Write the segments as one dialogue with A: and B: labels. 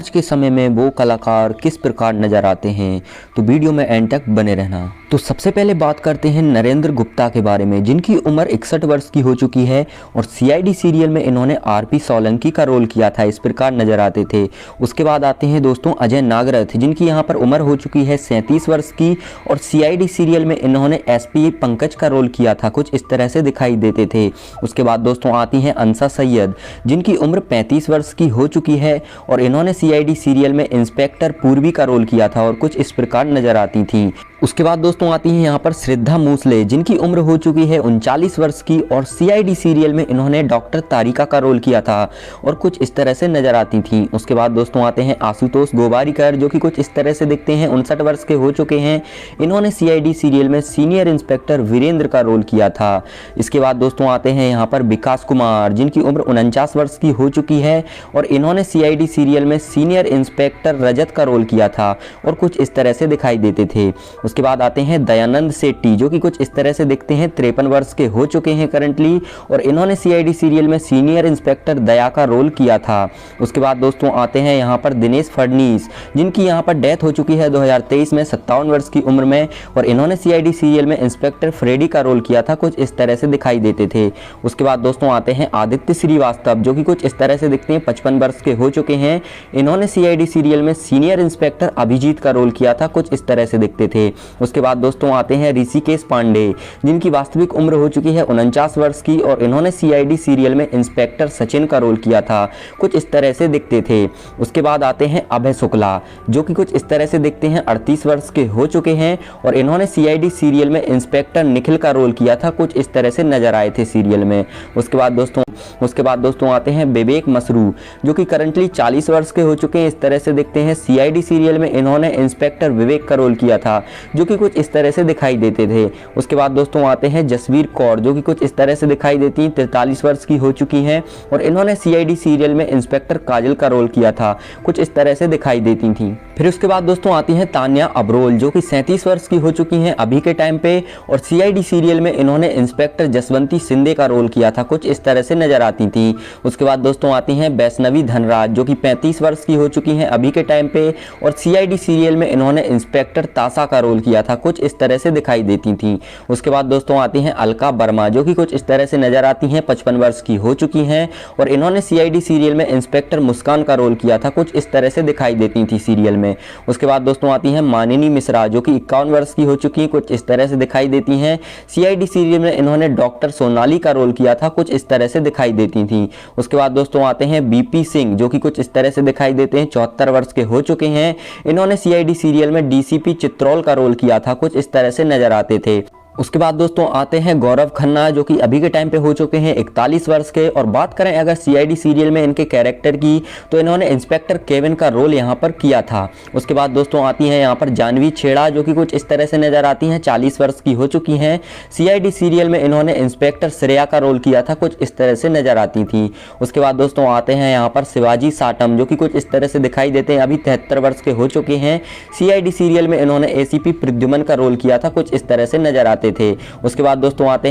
A: आज के समय में वो कलाकार किस प्रकार नजर आते हैं, तो वीडियो में एंड तक बने रहना। तो सबसे पहले बात करते हैं नरेंद्र गुप्ता के बारे में, जिनकी उम्र 61 वर्ष की हो चुकी है और सीआईडी सीरियल में इन्होंने आरपी सोलंकी का रोल किया था, इस प्रकार नजर आते थे। उसके बाद आते हैं दोस्तों अजय नागरथ, जिनकी यहाँ पर उम्र हो चुकी है 37 वर्ष की और सीआईडी सीरियल में इन्होंने एसपी पंकज का रोल किया था, कुछ इस तरह से दिखाई देते थे। उसके बाद दोस्तों आती हैं अंसा सैयद, जिनकी उम्र 35 वर्ष की हो चुकी है और इन्होंने सीआईडी सीरियल में इंस्पेक्टर पूर्वी का रोल किया था और कुछ इस प्रकार नजर आती थी। उसके बाद दोस्तों आती हैं यहाँ पर श्रद्धा मूसले, जिनकी उम्र हो चुकी है 39 वर्ष की और सीआईडी सीरियल में इन्होंने डॉक्टर तारिका का रोल किया था और कुछ इस तरह से नजर आती थी। उसके बाद दोस्तों आते हैं आशुतोष गोवारिकर, जो कि कुछ इस तरह से दिखते हैं, 59 वर्ष के हो चुके हैं। इन्होंने सीआईडी सीरियल में सीनियर इंस्पेक्टर वीरेंद्र का रोल किया था। इसके बाद दोस्तों आते हैं यहाँ पर विकास कुमार, जिनकी उम्र 49 वर्ष की हो चुकी है और इन्होंने सीआईडी सीरियल में सीनियर इंस्पेक्टर रजत का रोल किया था और कुछ इस तरह से दिखाई देते थे। उसके बाद आते हैं दयानंद सेट्टी, जो कि कुछ इस तरह से दिखते हैं, 53 वर्ष के हो चुके हैं करंटली और इन्होंने सीआईडी सीरियल में सीनियर इंस्पेक्टर दया का रोल किया था। उसके बाद दोस्तों आते हैं यहाँ पर दिनेश फडनीस, जिनकी यहाँ पर डेथ हो चुकी है 2023 में 57 वर्ष की उम्र में और इन्होंने सीआईडी सीरियल में इंस्पेक्टर फ्रेडी का रोल किया था, कुछ इस तरह से दिखाई देते थे। उसके बाद दोस्तों आते हैं आदित्य श्रीवास्तव, जो कि कुछ इस तरह से दिखते हैं, 55 वर्ष के हो चुके हैं। इन्होंने सीआईडी सीरियल में सीनियर इंस्पेक्टर अभिजीत का रोल किया था, कुछ इस तरह से दिखते थे। उसके बाद दोस्तों आते हैं ऋषिकेश पांडे, जिनकी वास्तविक उम्र हो चुकी है 49 वर्ष की और इन्होंने सीआईडी सीरियल में इंस्पेक्टर सचिन का रोल किया था, कुछ इस तरह से दिखते थे। उसके बाद आते हैं अभय शुक्ला, जो कि कुछ इस तरह से दिखते हैं, 38 वर्ष के हो चुके हैं और इन्होंने सीआईडी सीरियल में इंस्पेक्टर निखिल का रोल किया था, कुछ इस तरह से नजर आए थे सीरियल में। उसके बाद दोस्तों आते हैं विवेक मसरू, जो कि करंटली 40 वर्ष के हो चुके हैं, इस तरह से दिखते हैं। सीआईडी सीरियल में इन्होंने इंस्पेक्टर विवेक का रोल किया था, जो कि कुछ इस तरह से दिखाई देते थे। उसके बाद दोस्तों आते हैं जसवीर कौर, जो कि कुछ इस तरह से दिखाई देती हैं, 43 वर्ष की हो चुकी हैं और इन्होंने सीआईडी सीरियल में इंस्पेक्टर काजल का रोल किया था, कुछ इस तरह से दिखाई देती थी। फिर उसके बाद दोस्तों आती हैं तान्या अब्रोल, जो कि 37 वर्ष की हो चुकी हैं अभी के टाइम पे और सीआईडी सीरियल में इन्होंने इंस्पेक्टर जसवंती सिंधे का रोल किया था, कुछ इस तरह से नजर आती थी। उसके बाद दोस्तों आती हैं वैष्णवी धनराज, जो कि 35 वर्ष की हो चुकी हैं अभी के टाइम पे और सीआईडी सीरियल में इन्होंने इंस्पेक्टर तासा का रोल किया था, कुछ इस तरह से दिखाई देती थी। उसके बाद दोस्तों आती हैं अलका वर्मा, जो कि कुछ इस तरह से नजर आती हैं, 55 वर्ष की हो चुकी हैं और इन्होंने सीआईडी सीरियल में इंस्पेक्टर मुस्कान का रोल किया था, कुछ इस तरह से दिखाई देती थी सीरियल में। उसके बाद दोस्तों आती हैं मानिनी मिश्रा, जो कि 51 वर्ष की हो चुकी हैं, कुछ इस तरह से दिखाई देती हैं। सीआईडी सीरियल में इन्होंने डॉक्टर सोनाली का रोल किया था, कुछ इस तरह से दिखाई देती थी। उसके बाद दोस्तों आते हैं बीपी सिंह, जो कि कुछ इस तरह से दिखाई देते हैं, 74 वर्ष के हो चुके हैं। इन्होंने सीआईडी सीरियल में डीसीपी चित्रोल का रोल किया था, कुछ इस तरह से नजर आते थे। उसके बाद दोस्तों आते हैं गौरव खन्ना, जो कि अभी के टाइम पे हो चुके हैं 41 वर्ष के और बात करें अगर सीआईडी सीरियल में इनके कैरेक्टर की तो इन्होंने इंस्पेक्टर केविन का रोल यहाँ पर किया था। उसके बाद दोस्तों आती हैं यहाँ पर जानवी छेड़ा, जो कि कुछ इस तरह से नजर आती हैं, 40 वर्ष की हो चुकी हैं। सीआईडी सीरियल में इन्होंने इंस्पेक्टर श्रेया का रोल किया था, कुछ इस तरह से नजर आती थी। उसके बाद दोस्तों आते हैं यहाँ पर शिवाजी साटम, जो कि कुछ इस तरह से दिखाई देते हैं, अभी 73 वर्ष के हो चुके हैं। सीआईडी सीरियल में इन्होंने एसीपी प्रद्युमन का रोल किया था, कुछ इस तरह से नजर आते थे। उसके बाद दोस्तों आते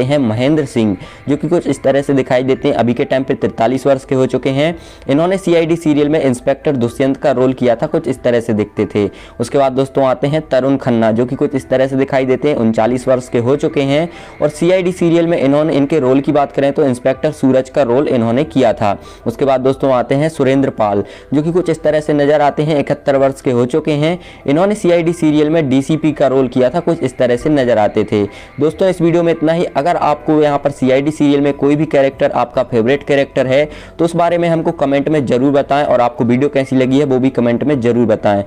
A: हैं महेंद्र सिंह, जो कि कुछ इस तरह से दिखाई देते हैं, अभी के टाइम पे 43 वर्ष के हो चुके हैं। इन्होंने सीआईडी सीरियल में इंस्पेक्टर दुष्यंत का रोल किया था, कुछ इस तरह से दिखते थे। उसके बाद दोस्तों आते हैं तरुण खन्ना, जो कि कुछ इस तरह से दिखाई देते हैं, 39 वर्ष के हो चुके हैं और सीआईडी सीरियल में इन्होंने इनके रोल की बात करें तो इंस्पेक्टर सूरज का रोल इन्होंने किया था। उसके बाद दोस्तों आते हैं सुरेंद्र पाल, जो कि कुछ इस तरह से नजर आते हैं, 71 वर्ष के हो चुके हैं। इन्होंने सीआईडी सीरियल में डीसीपी का रोल किया था, कुछ इस तरह से नजर आते थे। दोस्तों इस वीडियो में इतना ही। अगर आपको यहाँ पर सीआईडी सीरियल में कोई भी कैरेक्टर आपका फेवरेट कैरेक्टर है तो उस बारे में हमको कमेंट में जरूर बताएं और आपको वीडियो कैसी लगी है वो भी कमेंट में जरूर बताएं।